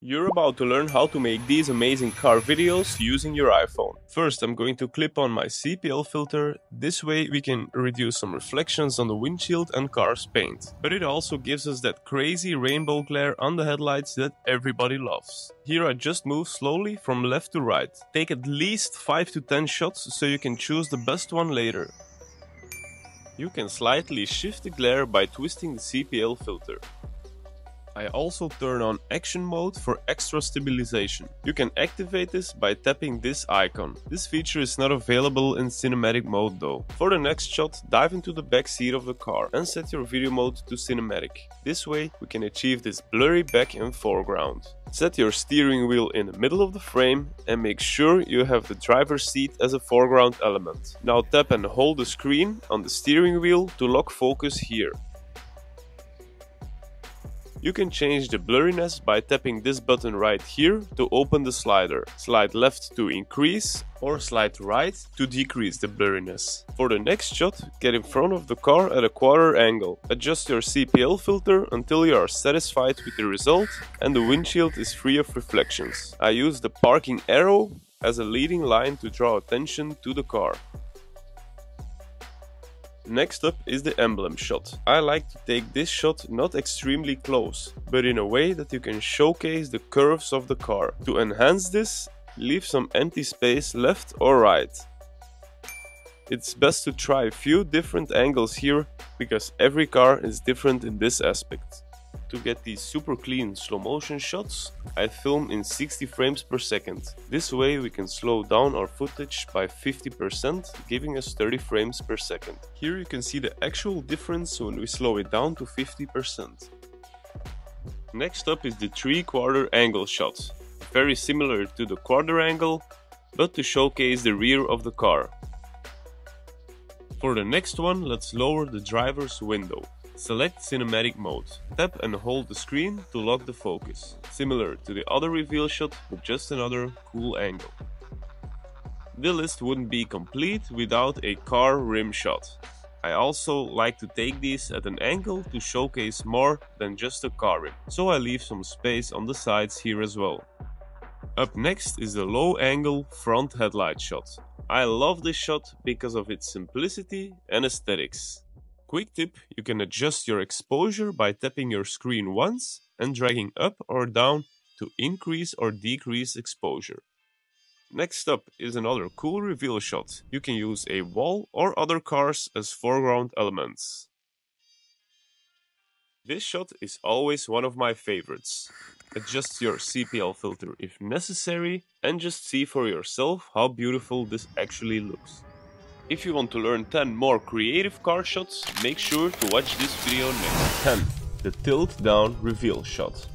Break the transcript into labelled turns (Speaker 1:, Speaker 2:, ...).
Speaker 1: You're about to learn how to make these amazing car videos using your iPhone. First, I'm going to clip on my CPL filter. This way we can reduce some reflections on the windshield and car's paint. But it also gives us that crazy rainbow glare on the headlights that everybody loves. Here I just move slowly from left to right. Take at least 5 to 10 shots so you can choose the best one later. You can slightly shift the glare by twisting the CPL filter. I also turn on action mode for extra stabilization. You can activate this by tapping this icon. This feature is not available in cinematic mode though. For the next shot, dive into the back seat of the car and set your video mode to cinematic. This way we can achieve this blurry back and foreground. Set your steering wheel in the middle of the frame and make sure you have the driver's seat as a foreground element. Now tap and hold the screen on the steering wheel to lock focus here. You can change the blurriness by tapping this button right here to open the slider. Slide left to increase or slide right to decrease the blurriness. For the next shot, get in front of the car at a quarter angle. Adjust your CPL filter until you are satisfied with the result and the windshield is free of reflections. I use the parking arrow as a leading line to draw attention to the car. Next up is the emblem shot. I like to take this shot not extremely close, but in a way that you can showcase the curves of the car. To enhance this, leave some empty space left or right. It's best to try a few different angles here, because every car is different in this aspect. To get these super clean slow motion shots, I film in 60 frames per second. This way we can slow down our footage by 50%, giving us 30 frames per second. Here you can see the actual difference when we slow it down to 50%. Next up is the 3/4 angle shot. Very similar to the quarter angle, but to showcase the rear of the car. For the next one, let's lower the driver's window. Select cinematic mode. Tap and hold the screen to lock the focus. Similar to the other reveal shot, but just another cool angle. The list wouldn't be complete without a car rim shot. I also like to take these at an angle to showcase more than just a car rim, so I leave some space on the sides here as well. Up next is the low angle front headlight shot. I love this shot because of its simplicity and aesthetics. Quick tip, you can adjust your exposure by tapping your screen once and dragging up or down to increase or decrease exposure. Next up is another cool reveal shot. You can use a wall or other cars as foreground elements. This shot is always one of my favorites. Adjust your CPL filter if necessary and just see for yourself how beautiful this actually looks. If you want to learn 10 more creative car shots, make sure to watch this video next. 10. The tilt down reveal shot.